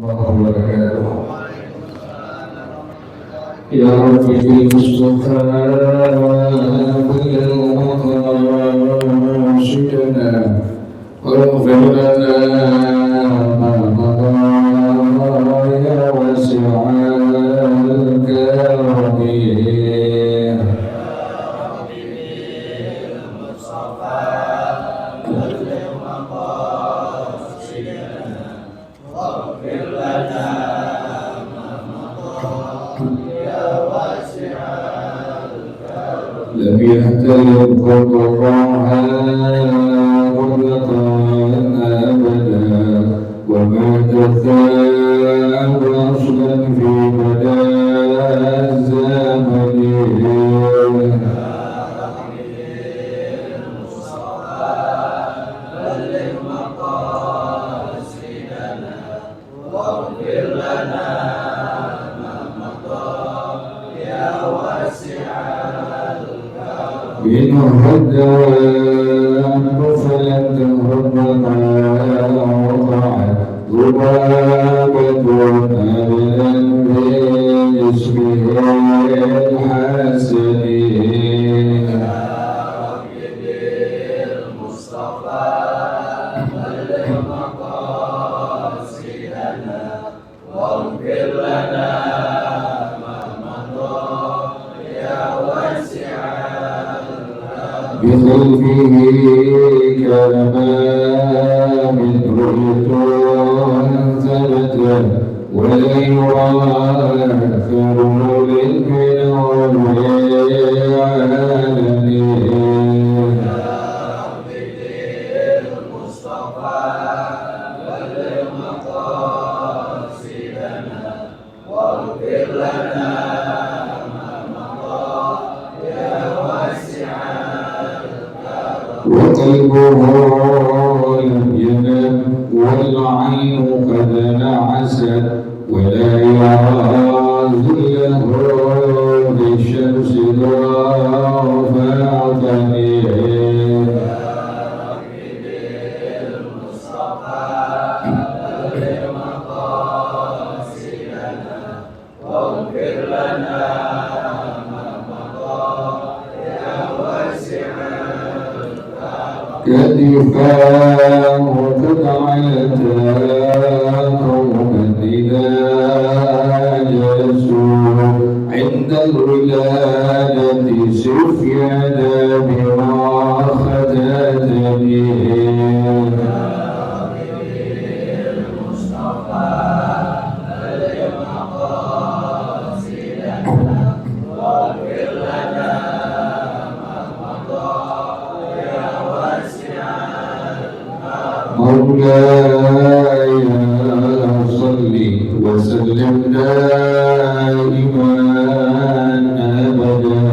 wabarakatuh. Ya Rabbi bil Mustafa bil Muqasidana waghfir lana ma madha ya wasi'al karim. لم يهتلم قطرها مطلقا أبدا وما تثاب أصلا في مدى الزمن. إن هدى فلن تهرب ما وقعت ذبابة أبدا في جسمه الحسن. بخلفه كان ما من رؤية ثبت ولا يرى أكثر للمن والعالمين. وقلبه لم ينم والعين قد نعست ولا يرى ظله للشمس ضافاطني. كتفاه قد علتا قوما إذا جلسوا عند الولادة سفيان بما خدتني. مولاي صل وسلم دائما أبدا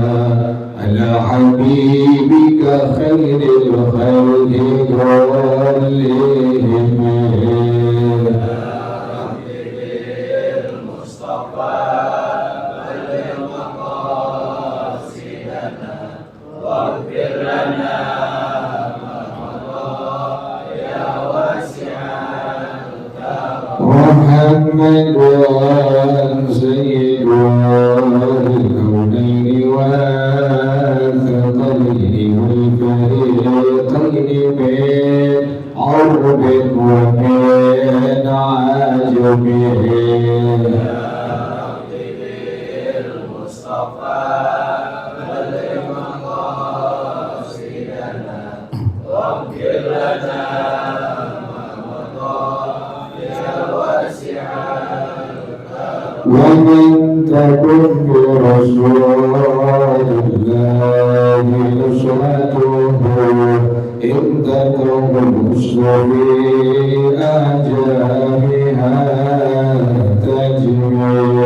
على حبيبك خير الخلق كلهم. محمد سيد الكونين والثقلين والفريقين من عرب ومن عجم. ومن تكن برسول الله نصرته إن تكن مسلمي أجابها تجميل.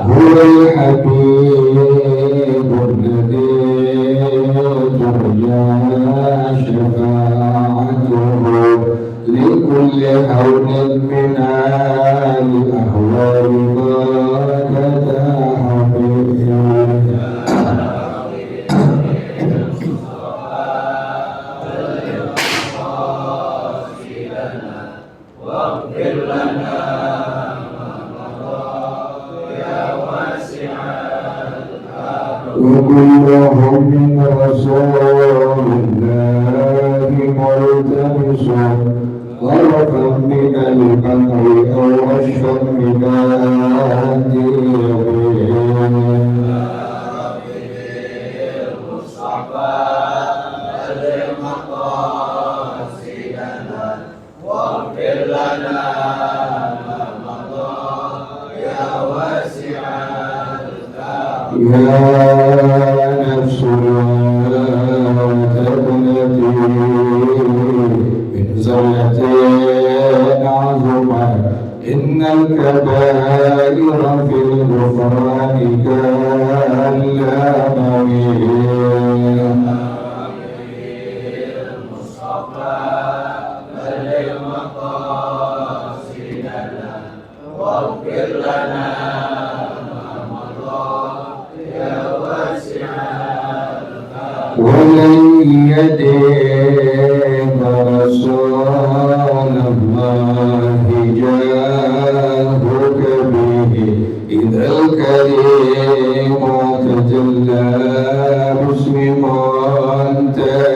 هو الحبيب الذي ترجى شفاعته لكل حول من وكلهم من رسول الله ملتمس طرفا من البحر أو عشفا من الدين. يا نفس لا تقنطي من زلة عظمى إن الكبائر في الغفران كالأمويه. ولن يدين رسول الله جاهك به إذا الكريم تجلى باسم منتجمه.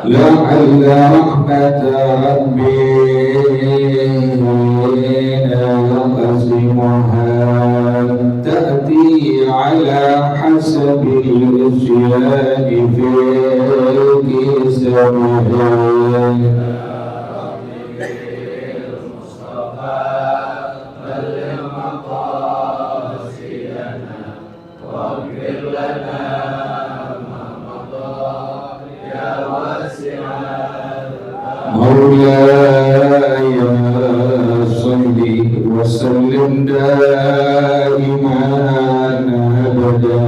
لعل رحمة ربي يقسمها تأتي على حسب الإسيان في كسبه. مولاي صل وسلم دائما أبدا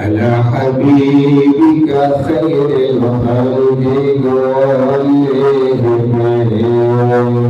على حبيبك خير الخلق كلهم.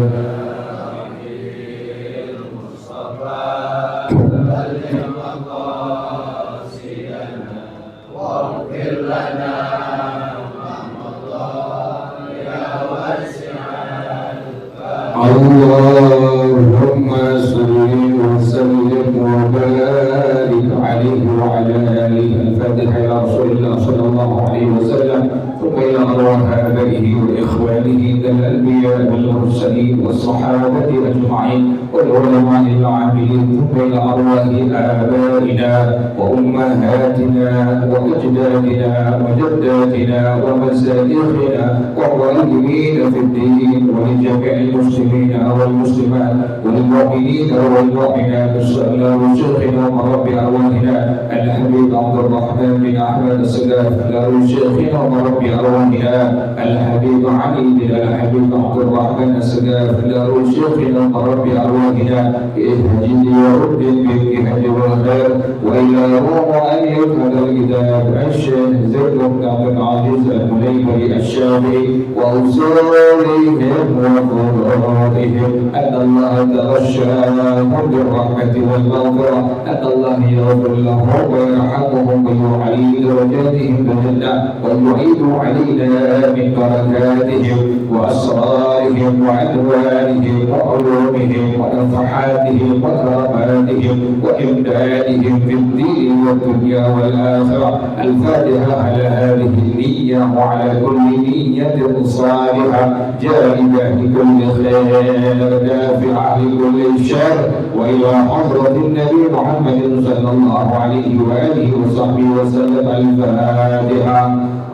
اللهم صل وسلم وبارك عليه وعلى آله. الفاتحة إلى رسول الله صلى الله عليه وسلم، ثم إلى أرواح آبائه وإخوانه الأنبياء والمرسلين والصحابة أجمعين والعلماء العاملين، ثم إلى أرواح آبائنا وأمهاتنا وأجدادنا وجداتنا ومشايخنا والراحمين في الدين ولجميع المسلمين والمسلمات والمؤمنين والمؤمنات. صلى الله شيخنا ورب أرواحنا الحبيب عبد الرحمن بن أحمد السقاف، شيخنا ورب أرواحنا الحبيب علي بن الحبيب عبد الرحمن السقاف، شيخنا ورب أرواحنا اهدي ورد بالجهد والخير، وإلى روح أن يفهم الكتاب الشيخ زيد بن عبد العزيز المليبري الشافعي وأوصالهم وفرائهم أن الله تغشاهم بالرحمة والمغفرة، أن الله يغفر لهم ويرحمهم ويعلي درجاتهم بالجنة ويعيد علينا من بركاتهم وأسرارهم وأنوارهم وعلومهم ونفحاتهم وكراماتهم وإمدادهم في الدين والدنيا والآخرة. الفاتحة على هذه النية وعلى كل نية صالحة جالبة لكل خير دافعة لكل شر، وإلى حضرة النبي محمد صلى الله عليه وآله وصحبه وسلم. الفاتحة.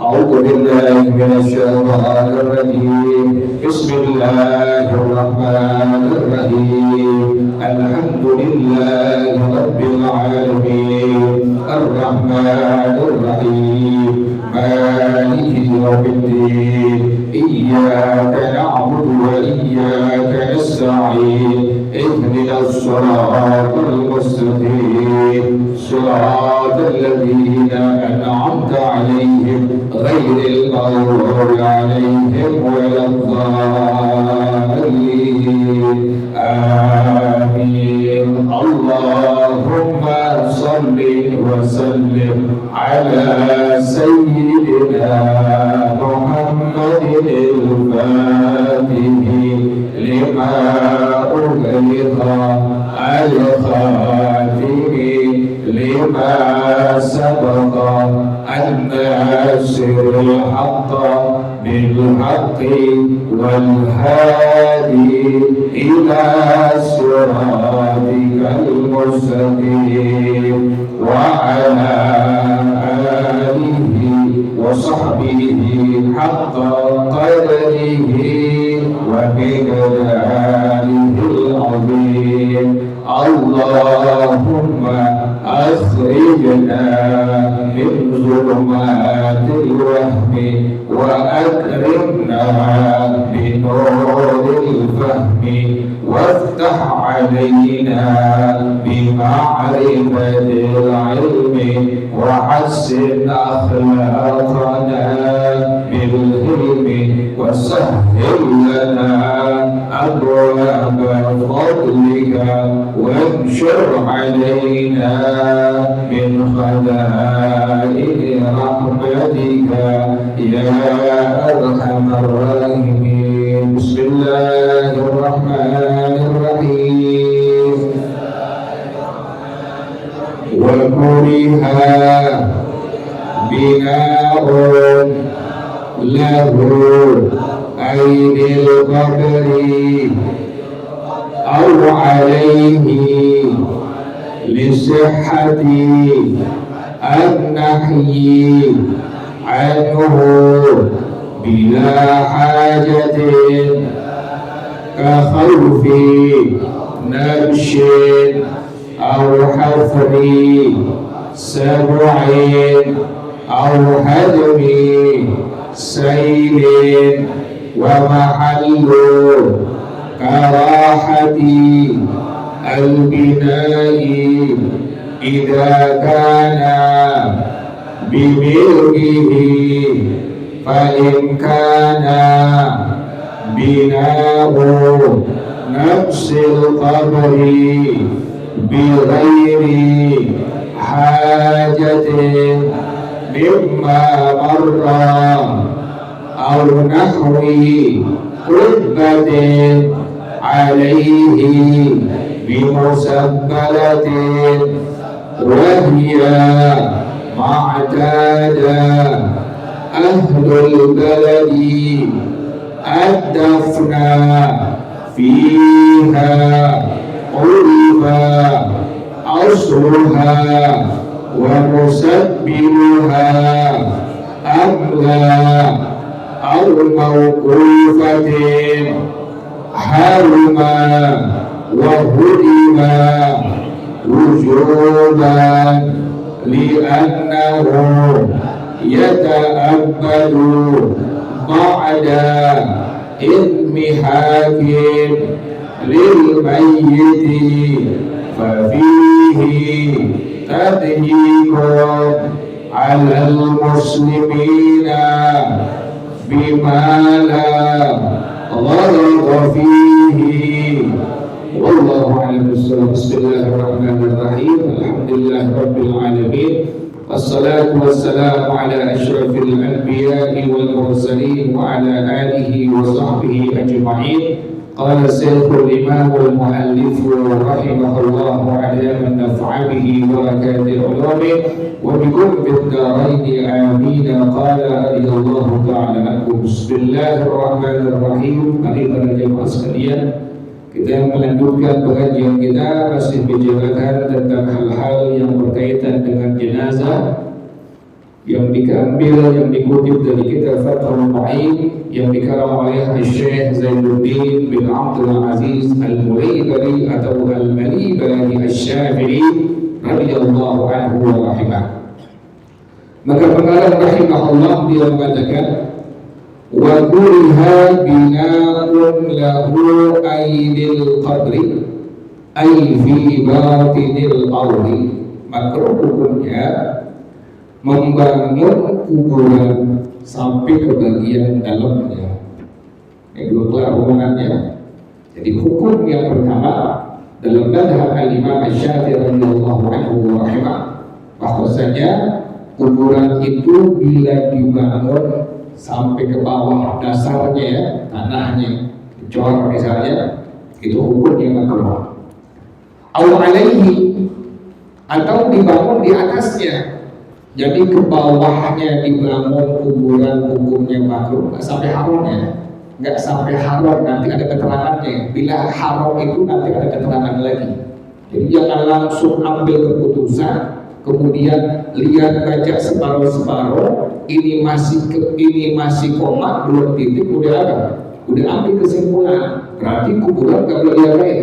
أعوذ بالله من الشيطان الرجيم. بسم الله الرحمن الرحيم. الحمد لله رب العالمين الرحمن الرحيم مالك يوم الدين. إياك نعبد وإياك نستعين. اهدنا الصراط المستقيم صراط الذين أنعمت عليهم غير المغضوب عليهم ولا الضالين آمين. اللهم صل وسلم على سيدنا محمد الفاتح لما أغلق الخاتم لما سبق الناصر الحق بالحق والهادي إلى صراطك المستقيم وعلى آله وصحبه حق قدره ومقداره العظيم. اللهم أخرجنا من ظلمات الوهم وأكرمنا بنور الفهم وافتح علينا بمعرفة العلم وحسن أخلاقنا بالحلم وسهل لنا أبواب فضلك وانشر علينا من خزائن رحمتك يا أرحم الراحمين. بسم الله الرحمن الرحيم. وكره بناء له عين القبر أو عليه لصحة النحي عنه بلا حاجة كخوف نبش أو حفر سبع أو هدم سيل ومحل كراحة البناء إذا كان بملكه فإن كان بناء نفس القبر بغير حاجة مما مر أو نحو قبة عليه بمسبلة وهي ما اعتاد أهل البلد الدفن فيها عرف أصلها ومسبلها أملا أو موقوفة حرما وهدما وجوبا لأنه يتأبد بعد إثم حاكم للميت ففيه تضييق على المسلمين بما لا غرض فيه. والله أعلم بالصواب. بسم الله الرحمن الرحيم. الحمد لله رب العالمين والصلاة والسلام على أشرف الأنبياء والمرسلين وعلى آله وصحبه أجمعين. قال الشيخ الإمام المؤلف رحمه الله على من نفع به وبركات علومه وبكم في الدارين آمين. قال رضي الله تعالى عنكم. بسم الله الرحمن الرحيم. Mari para jemaah sekalian, kita melanjutkan pengajian kita masih bicarakan tentang hal-hal yang berkaitan dengan jenazah yang diambil, yang dikutip dari kitab Fathul Mu'in yang dikarang oleh Syekh Zainuddin bin Abdul Aziz Al-Mulaybari atau Al-Malibari Asy-Syafi'i radhiyallahu anhu wa rahimah. Maka pengarang rahimahullah dia mengatakan wa kuriha bina'un lahu ainil qabri ay fi batinil ardi, makruh hukumnya membangun kuburan sampai ke bagian dalamnya. Ini belum kelar hubungannya. Jadi hukum yang pertama dalam madhab al-Imam Asy-Syafi'i radhiyallahu anhu wa rahimah, bahwasanya kuburan itu bila dibangun sampai ke bawah dasarnya ya, tanahnya dicor misalnya, itu hukumnya makruh. Au alaihi, atau dibangun di atasnya, jadi ke bawahnya dibangun kuburan, hukumnya makruh, nggak sampai haramnya. Nggak sampai haram, nanti ada keterangannya. Bila haram itu nanti ada keterangan lagi. Jadi jangan langsung ambil keputusan, kemudian lihat baca separuh-separuh, ini masih koma, belum titik, udah ambil kesimpulan. Berarti kuburan nggak boleh diapain,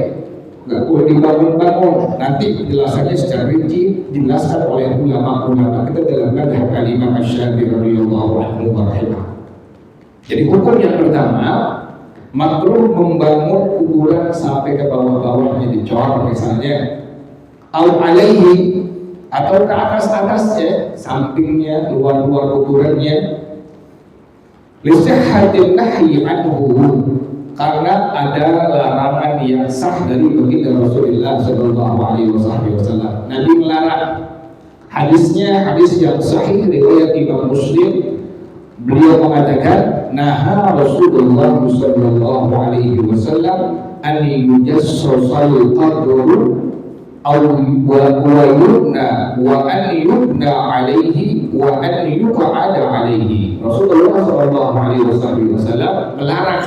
nggak boleh dibangun-bangun. Nanti penjelasannya secara rinci dijelaskan oleh ulama-ulama kita dalam madhab al-Imam Asy-Syafi'i radhiyallahu anhu wa rahimah. Jadi hukum yang pertama, makruh membangun kuburan sampai ke bawah-bawahnya dicor misalnya, au alaihi, atau ke atas-atasnya, sampingnya, luar-luar kuburannya, lisihhatin nahyi anhu, karena ada larangan yang sah dari baginda Rasulullah sallallahu alaihi wasallam. Nabi melarang. Hadisnya hadis yang sahih riwayat Imam Muslim. Beliau mengatakan, naha Rasulullah sallallahu alaihi wasallam an yujassasal qadru aw wa yubna wa an yubna alaihi wa an yuq'ada alaihi. Rasulullah sallallahu alaihi wasallam melarang,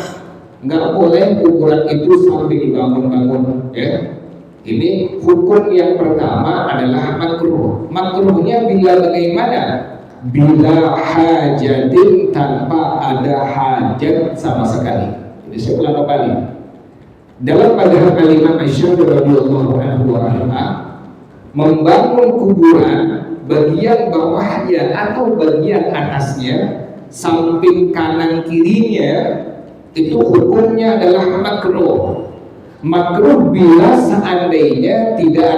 enggak boleh kuburan itu sampai dibangun-bangun ya. Ini hukum yang pertama adalah makruh. Makruhnya bila bagaimana? Bila hajatin, tanpa ada hajat sama sekali. Jadi saya ulang kembali. Dalam madhab al-Imam Asy-Syafi'i radhiyallahu anhu wa rahimah, membangun kuburan bagian bawahnya atau bagian atasnya, samping kanan kirinya, itu hukumnya adalah makruh. Makruh bila seandainya tidak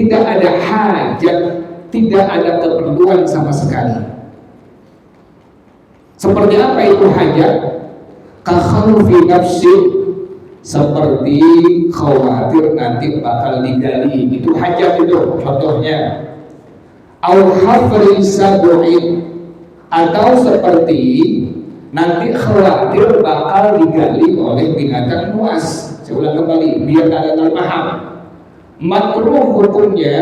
ada hajat, tidak ada keperluan sama sekali. Seperti apa itu hajat? Kakhawfi nafsi, seperti khawatir nanti bakal digali, itu hajat itu contohnya. Au hafri sabu'in, atau seperti nanti khawatir bakal digali oleh binatang buas. Saya ulang kembali biar kalian paham. Makruh hukumnya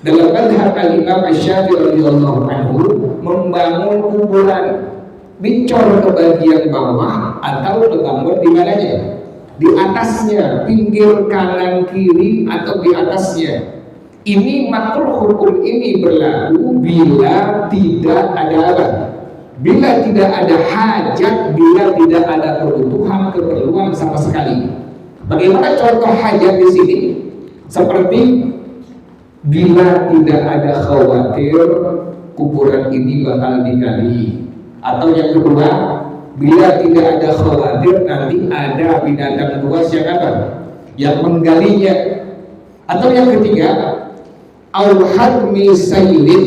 dalam madhab al-Imam Asy-Syafi'i radhiyallahu anhu, membangun kuburan dicor ke bagian bawah atau dibangun di mananya? Di atasnya, pinggir kanan kiri atau di atasnya. Ini makruh, hukum ini berlaku bila tidak ada apa? Bila tidak ada hajat, bila tidak ada kebutuhan, keperluan sama sekali. Bagaimana contoh hajat di sini? Seperti bila tidak ada khawatir kuburan ini bakal digali, atau yang kedua, bila tidak ada khawatir nanti ada binatang buas yang apa? Yang menggalinya. Atau yang ketiga, au hadmi sailin,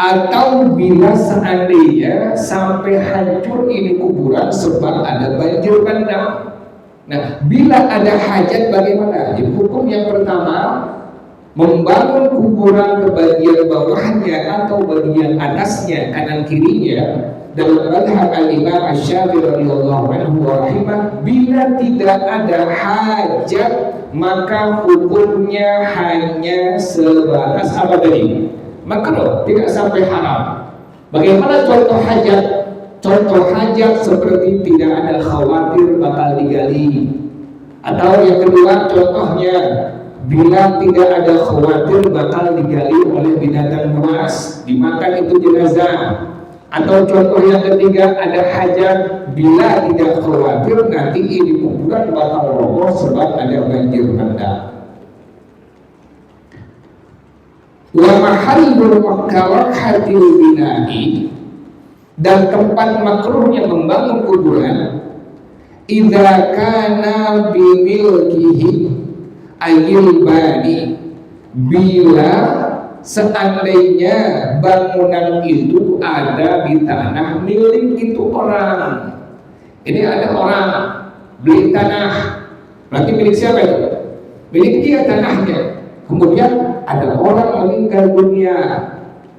atau bila seandainya sampai hancur ini kuburan sebab ada banjir bandang. Nah, bila ada hajat bagaimana? Jadi hukum yang pertama, membangun kuburan ke bagian bawahnya atau bagian atasnya, kanan kirinya, dalam madhab al-Imam Asy-Syafi'i radhiyallahu anhu wa rahimah, bila tidak ada hajat maka hukumnya hanya sebatas apa tadi? Makruh, tidak sampai haram. Bagaimana contoh hajat? Contoh hajat seperti tidak ada khawatir bakal digali. Atau yang kedua contohnya, bila tidak ada khawatir bakal digali oleh binatang buas, dimakan itu jenazah. Atau contoh yang ketiga, ada hajat bila tidak khawatir nanti ini kuburan bakal roboh sebab ada banjir bandang. Wa mahallul makruhatil bina'i, dan tempat makruhnya membangun kuburan idza kana bimilkihi ayil bani, bila seandainya bangunan itu ada di tanah milik itu orang. Ini ada orang beli tanah, berarti milik siapa itu? Milik dia tanahnya. Kemudian ada orang meninggal dunia,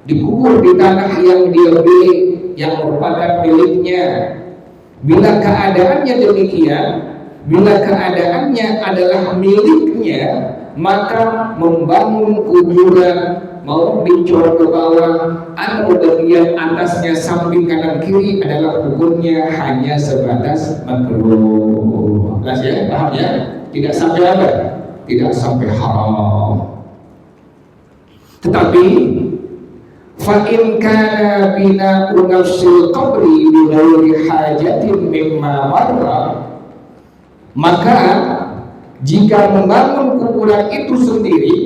dikubur di tanah yang dia beli, yang merupakan miliknya. Bila keadaannya demikian, bila keadaannya adalah miliknya, maka membangun kuburan, mau dicor ke bawah atau bagian atasnya samping kanan kiri adalah hukumnya hanya sebatas makruh. Jelas ya, paham ya? Tidak sampai apa? Tidak sampai haram. Tetapi fa in kana bina nafsil qabri bi ghairi hajatin mimma marra, maka jika membangun kuburan itu sendiri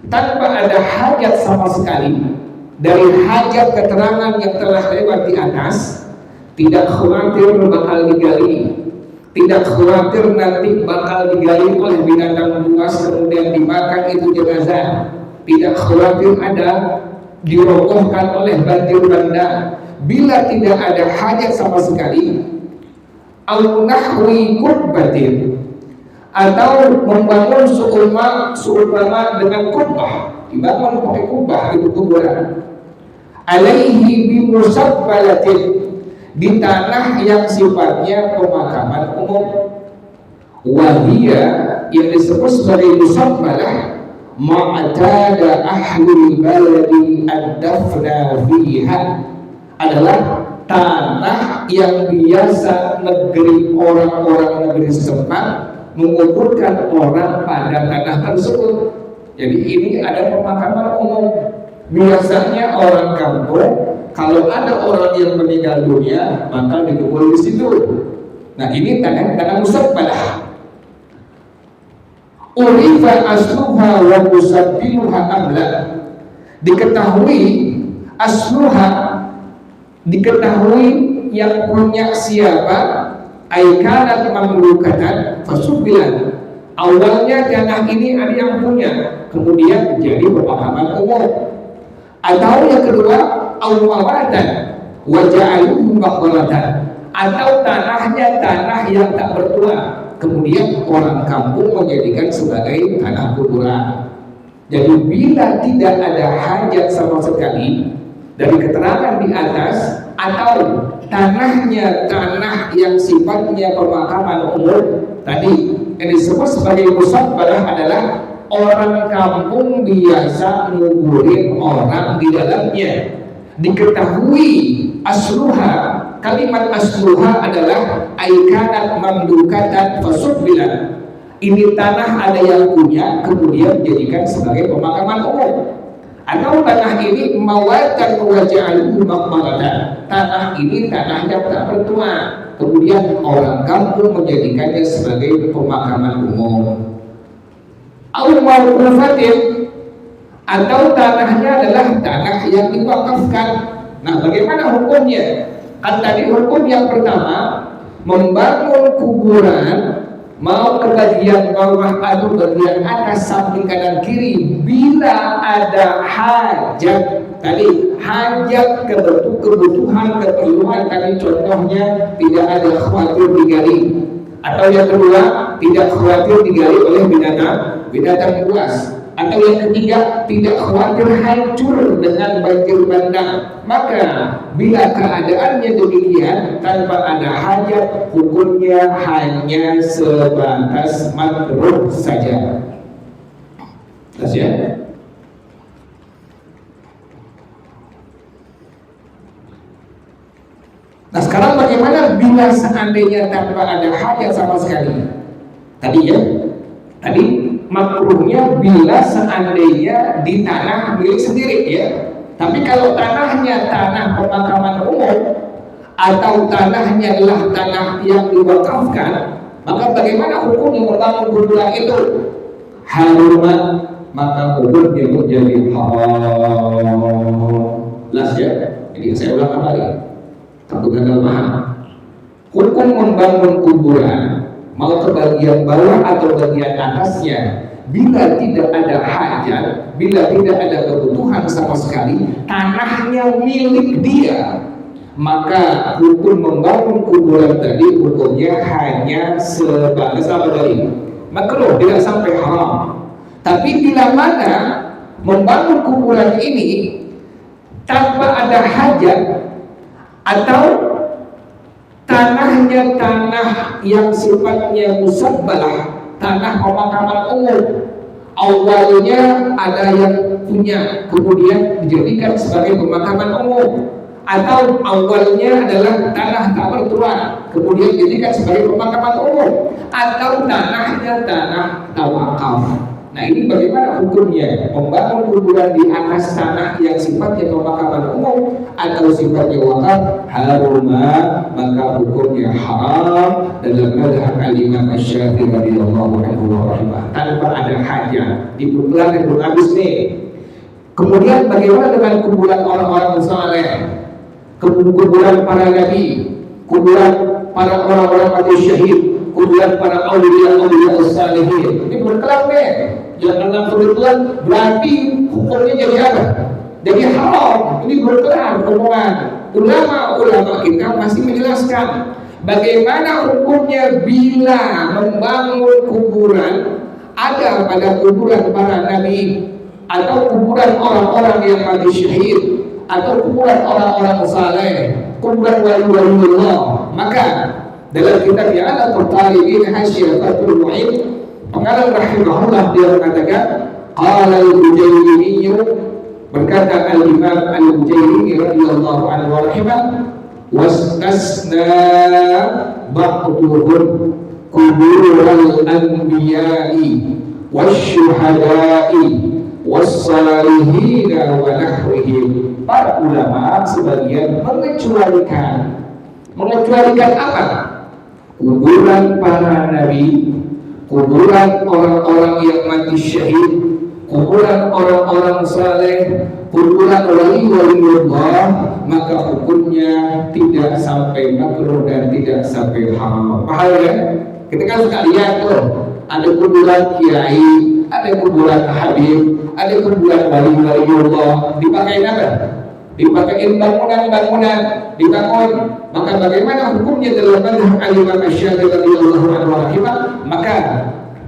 tanpa ada hajat sama sekali dari hajat keterangan yang telah lewat di atas, tidak khawatir bakal digali, tidak khawatir nanti bakal digali oleh binatang buas kemudian dimakan itu jenazah, tidak khawatir ada dirobohkan oleh banjir bandang. Bila tidak ada hajat sama sekali, al-nahwi kubbatin, atau membangun seumpama dengan kubah, dibangun pakai kubah itu kuburan, alaihi bimusabbalatin, di tanah yang sifatnya pemakaman umum, wahia yang disebut sebagai musabbalah ma'tada ahlul baladi ad-dafna fiha, adalah tanah yang biasa negeri orang-orang negeri setempat menguburkan orang pada tanah tersebut. Jadi ini ada pemakaman umum. Biasanya orang kampung kalau ada orang yang meninggal dunia maka dikubur di situ. Nah ini tanah musabbalah. Urifa asluha wa musabbiluha amla, diketahui asluha, diketahui yang punya siapa, aikanat mamlukatan fasubbilan, awalnya tanah ini ada yang punya kemudian menjadi pemakaman umum. Atau yang kedua awwatan wa ja'aluhu maqbaratan, atau tanahnya tanah yang tak bertua kemudian orang kampung menjadikan sebagai tanah kuburan. Jadi bila tidak ada hajat sama sekali dari keterangan di atas, atau tanahnya tanah yang sifatnya pemakaman umum tadi yang disebut sebagai musabbalah adalah orang kampung biasa nguburin orang di dalamnya, diketahui asluha, kalimat asluha adalah aikanat mamlukatan fasubbilan, ini tanah ada yang punya kemudian dijadikan sebagai pemakaman umum. Atau tanah ini mawatan wa ja'aluhu maqbaratan, tanah ini tanah yang tak bertua kemudian orang kampung menjadikannya sebagai pemakaman umum. Au mawqufatin, atau tanahnya adalah tanah yang diwakafkan. Nah bagaimana hukumnya? Kan tadi hukum yang pertama membangun kuburan, mau ke bagian bawah atau bagian atas samping kanan kiri bila ada hajat. Tadi hajat kebutuhan keperluan, tadi contohnya tidak ada khawatir digali, atau yang kedua tidak khawatir digali oleh binatang buas, atau yang ketiga tidak khawatir hancur dengan banjir bandang. Maka bila keadaannya demikian tanpa ada hajat, hukumnya hanya sebatas makruh saja. Jelas ya? Nah sekarang bagaimana bila seandainya tanpa ada hajat sama sekali? Tadi ya, tadi makruhnya bila seandainya di tanah milik sendiri ya. Tapi kalau tanahnya tanah pemakaman umum atau tanahnya adalah tanah yang diwakafkan, maka bagaimana hukumnya membangun kuburan itu? Harumat, maka kuburnya menjadi haram. Jelas ya? Jadi saya ulang kembali, takut gagal paham. Hukum membangun kuburan, mau ke bagian bawah atau bagian atasnya, bila tidak ada hajat, bila tidak ada kebutuhan sama sekali, tanahnya milik dia, maka hukum membangun kuburan tadi hukumnya hanya sebatas apa tadi? Makruh, tidak sampai haram. Tapi bila mana membangun kuburan ini tanpa ada hajat atau tanahnya tanah yang sifatnya musabbalah, tanah pemakaman umum, awalnya ada yang punya kemudian dijadikan sebagai pemakaman umum, atau awalnya adalah tanah tak bertuan kemudian dijadikan sebagai pemakaman umum, atau tanahnya tanah tawakaf. Nah, ini bagaimana hukumnya membangun kuburan di atas tanah yang sifatnya pemakaman umum atau sifatnya wakaf? Haruma, maka hukumnya haram dalam mazhab Al-Imam Asy-Syafi'i radhiyallahu anhu wa rahimah, tanpa ada hajat. Di belakang belum habis nih. Kemudian bagaimana dengan kuburan orang-orang saleh, kuburan para nabi, kuburan para orang-orang mati syahid, kuburan para auliya salihin? Ini berkelam nih. Yang dalam kebetulan berarti hukumnya jadi apa? Jadi haram. Ini berkelam omongan ulama kita masih menjelaskan bagaimana hukumnya bila membangun kuburan ada pada kuburan para nabi atau kuburan orang-orang yang mati syahid atau kuburan orang-orang saleh, kuburan wali-waliullah. Maka dalam kitab yang ada Talibin Hasyiyah Fathul Mu'in, pengarang rahimahullah dia mengatakan, qala al-Bujailini, berkata al-Imam al-Bujailini radhiyallahu anhu wa rahimah, wastasna ba'duhum kubural anbiya'i wasyuhada'i wassalihin wa nahwihim. Para ulama sebagian mengecualikan apa? Kuburan para nabi, kuburan orang-orang yang mati syahid, kuburan orang-orang saleh, kuburan wali-waliullah, maka hukumnya tidak sampai makruh dan tidak sampai haram. Paham ya? Kita kan suka lihat tuh, ada kuburan kiai, ada kuburan habib, ada kuburan wali-waliullah, dipakai apa? Dipakai bangunan-bangunan, dibangun. Maka bagaimana hukumnya dalam mazhab Al-Imam Asy-Syafi'i radhiyallahu anhu rahimah? Maka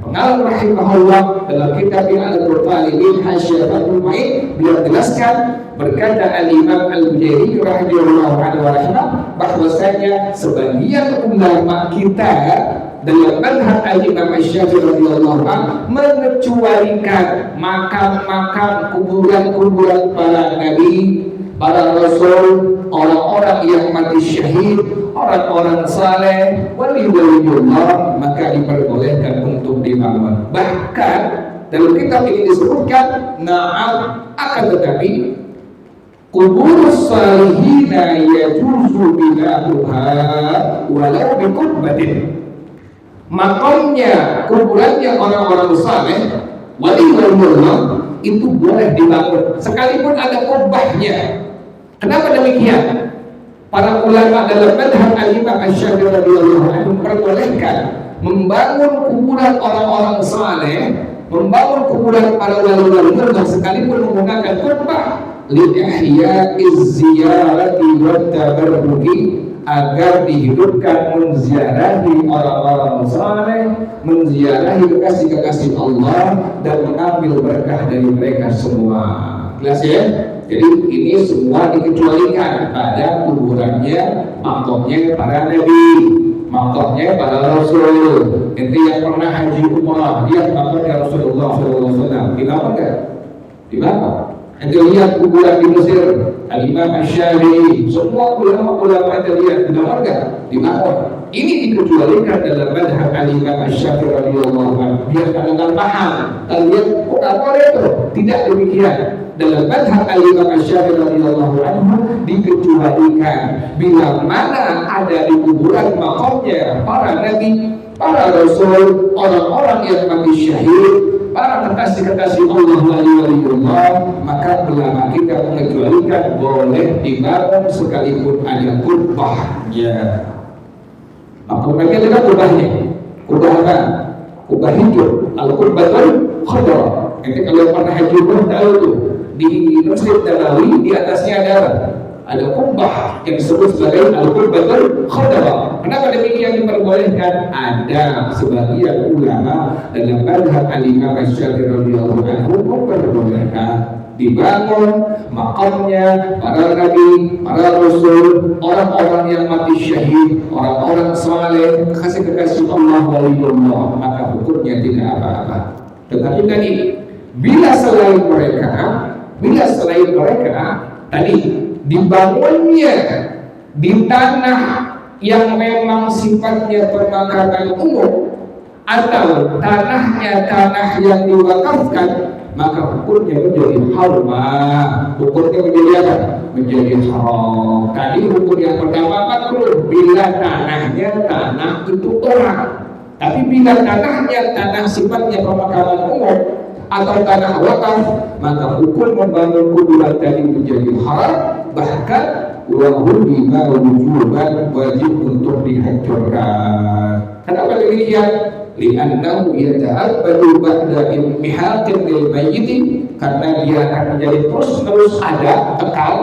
pengarang rahimahullah dalam kitab Al-Talibin Hasyiyah Fathul Mu'in beliau jelaskan, berkata Al-Imam Al-Bujailini radhiyallahu anhu rahimah, bahwasanya sebagian ulama kita dalam mazhab Al-Imam Asy-Syafi'i radhiyallahu anhu mengecualikan makam-makam kuburan-kuburan para nabi, para rasul, orang-orang yang mati syahid, orang-orang saleh, wali-waliullah, maka diperbolehkan untuk dibangun. Bahkan dalam kitab ini disebutkan, na'am, akan tetapi kubur salihina yajuzu bina'uha walau biqurbatin. Makamnya, kuburannya orang-orang saleh, wali-waliullah, itu boleh dibangun sekalipun ada kubahnya. Kenapa demikian? Para ulama dalam mazhab Al-Imam Asy-Syafi'i radhiyallahu anhu memperbolehkan membangun kuburan orang-orang saleh, membangun kuburan para wali-wali sekalipun menggunakan kubah, li ihya'iz ziyarati wat tabarruki, agar dihidupkan menziarahi orang-orang saleh, menziarahi kekasih-kekasih Allah dan mengambil berkah dari mereka semua. Jelas ya? Jadi ini semua dikecualikan pada kuburannya, makamnya para nabi, makamnya para rasul. Ente yang pernah haji umrah, lihat makamnya Rasulullah SAW, di mana enggak? Di mana? Ente lihat kuburan di Mesir, Al-Imam Asy-Syafi'i, semua ulama ente lihat, di mana enggak? Di mana? Ini dikecualikan dalam mazhab Al-Imam Asy-Syafi'i radhiyallahu anhu. Biar kalian paham, kalian enggak boleh itu. Tidak demikian. Dalam mazhab Al-Imam Asy-Syafi'i radhiyallahu anhu dikecualikan bila mana ada di kuburan makamnya para nabi, para rasul, orang-orang yang mati syahid, para kekasih-kekasih Allah wali-waliullah, maka ulama kita mengecualikan boleh dibangun sekalipun ada kubahnya. Kemudian kita kubahnya, kubah apa? Kubah hijau, al-qubbatul khadra. Nanti kalau pernah haji pun tahu tuh di Masjid Nabawi di atasnya ada apa? Ada kubah yang disebut sebagai al-qubbatul khadra. Kenapa demikian diperbolehkan? Ada sebagian ulama dalam mazhab al-Imam Asy-Syafi'i radhiyallahu anhu memperbolehkan dibangun makamnya para nabi, para rasul, orang-orang yang mati syahid, orang-orang saleh, kekasih-kekasih Allah waliullah, maka hukumnya tidak apa-apa. Tetapi tadi bila selain mereka tadi dibangunnya di tanah yang memang sifatnya pemakaman umum atau tanahnya tanah yang diwakafkan, maka hukumnya menjadi haram. Hukumnya menjadi apa? Menjadi haram. Tadi hukum yang pertama makruh bila tanahnya tanah itu orang. Tapi bila tanahnya tanah sifatnya pemakaman umum atau tanah wakaf, maka hukum membangun kuburan tadi menjadi haram, bahkan wahulima wujuban wajib untuk dihancurkan. Kenapa demikian? Li'annahu yata'abbadu ba'da imihaqin lil mayyiti, karena dia akan menjadi terus-menerus ada kekal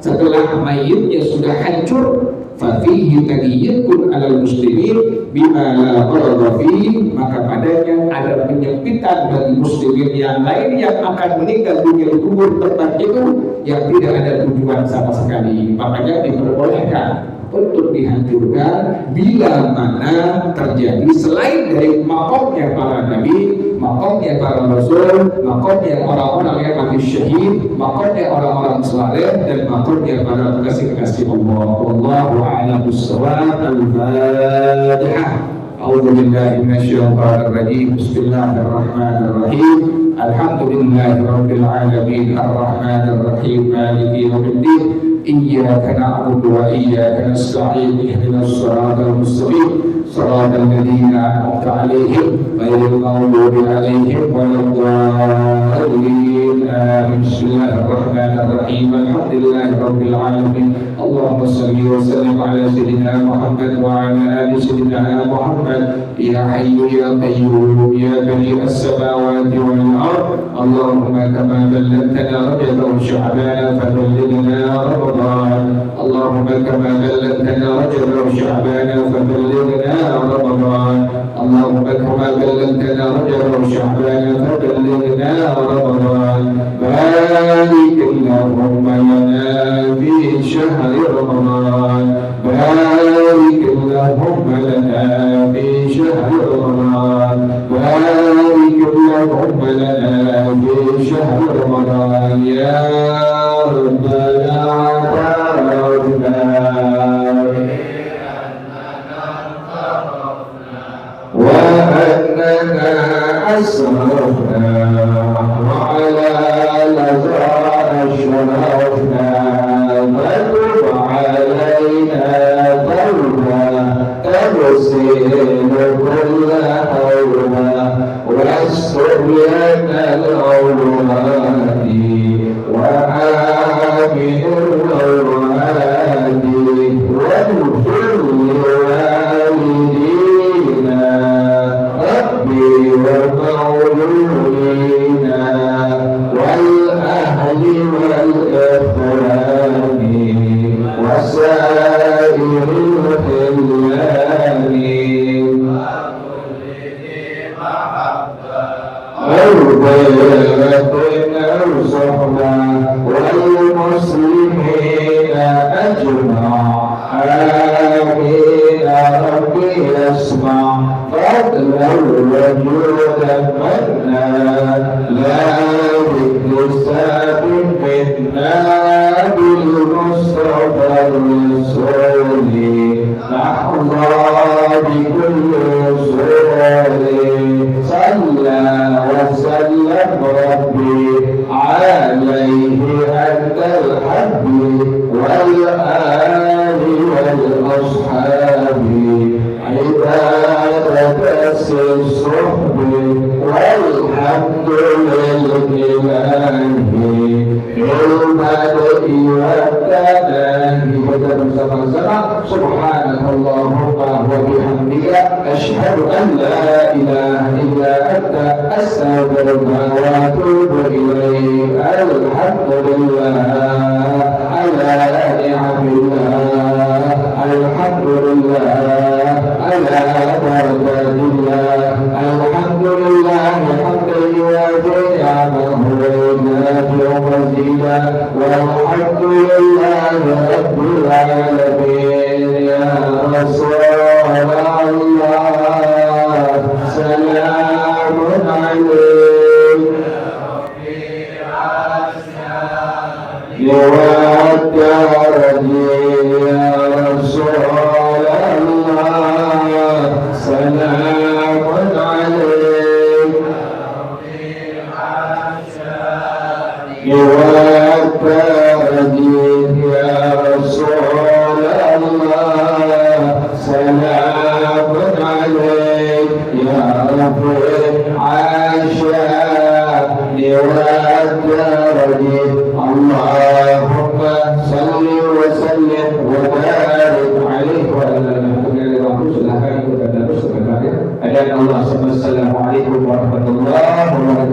setelah mayitnya sudah hancur. Fafihi tadiyatun 'alal muslimin bima la gharada fihi, maka padanya ada penyempitan bagi muslimin yang lain yang akan meninggal dunia di kubur tempat itu yang tidak ada tujuan sama sekali. Makanya diperbolehkan untuk dihancurkan bila mana terjadi selain dari makomnya para nabi, makomnya para rasul, makomnya orang-orang yang mati syahid, makomnya orang-orang saleh, dan makomnya para kekasih-kekasih Allah. Wallahu a'lam bissawab. Al-Fatihah. A'udzu billahi minasyaitonir rajim. Bismillahirrahmanirrahim. Alhamdulillahirabbil alamin arrahmanir rahim maliki yaumiddin. Iyyaka na'budu wa iyyaka nasta'in ihdinas siratal mustaqim siratal ladzina an'amta 'alaihim ghairil maghdubi 'alaihim waladdallin. Bismillahirrahmanirrahim. Alhamdulillahirabbil alamin. Allahumma shalli wa sallim ala sayyidina Muhammad wa ala ali sayyidina Muhammad. Ya hayyu ya qayyum ya badi'as samawati wal ard. Allahumma kama ballaghtana rajab sya'bana faballighna رمضان. اللهم كما بلغتنا رجب وشعبان فبلغنا رمضان. اللهم كما بلغتنا رجب وشعبان فبلغنا رمضان. بارك اللهم لنا في شهر رمضان. بارك اللهم لنا في شهر رمضان. بارك اللهم لنا في شهر رمضان يا رب وأننا أسرفنا وعلى لظى أشرفنا فتب علينا توبة تغسل كل حوبة واستر لنا العورات وآمن الرواد واغفر لوالدينا ربي ومولينا والأهل والإخوان وسائر الخلان أرضنا وصحبا والمسلمين أجمع. آمين ربي اسمع فضلا وجودا منا لا باكتساب منا بالمصطفى الرسول نحظى بكل سرور. صلى وسلم ربي عليه أنت الحب والآل والأصحاب عبادة الصحب والحمد لله بالبدء والتناهي. Kita bersama-sama Subhanallahumma wa bihamdika asyhadu an la ilaha illa anta astaghfiruka wa atubu ilaik. Alhamdulillah ala ni'matillah, alhamdulillah ala barakatillah, alhamdulillah hamdan yuwafi ni'amahu wa yukafi mazida, walhamdulillah rabbil alamin. Ya Rasulullah salamun alaik ya Rabbi ya Rasulullah salamun alaik ya Rabbi ya Rasulullah salamun alaik ya Rabbi Asya liwajaraji. Allahumma salli wa sallim wa barik alaihi wa ala alihi wa sahbihi. Silahkan kita terus sebentar ya. Assalamualaikum warahmatullahi wabarakatuh.